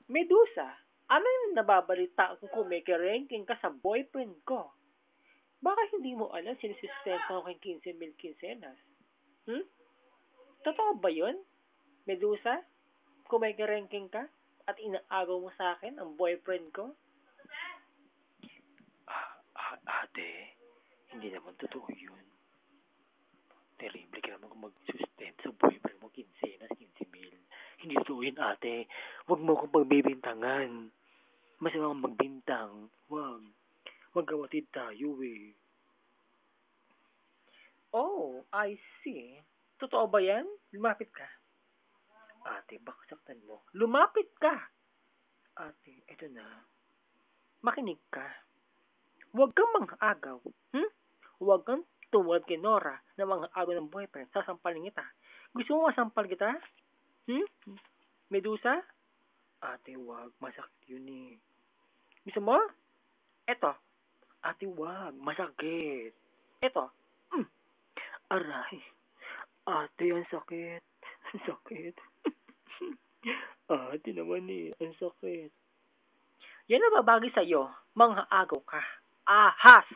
Medusa, ano yung nababalita kung kumikirenking ka sa boyfriend ko? Baka hindi mo alam sinisistenta ko kay 15,000 kinsenas. Hmm? Totoo ba yun? Medusa, kumikirenking ka at inaagaw mo sa akin ang boyfriend ko? Ate, hindi naman totoo yun. Terrible ka naman kung mag-sustent sa boyfriend mo, kinsenas, 15,000. Hindi totoo yun, ate. Huwag mo akong pagbibintangan. Masama kang magbintang. Huwag. Magkawatid tayo eh. Oh, I see. Totoo ba yan? Lumapit ka. Ate, baka saktan mo. Lumapit ka! Ate, eto na. Makinig ka. Huwag kang mangagaw. Huwag kang tumulad kay Nora na mga agaw ng boyfriend. Sasampalin kita. Gusto mo masampal kita? Medusa? Ate, wag. Masakit yun eh. Gusto mo? Eto. Ate, wag. Masakit. Eto. Aray. Ate, ang sakit. Ang sakit. Ate naman eh. Ang sakit. Yan ang babagay sa'yo. Mga agaw ka. Ahas!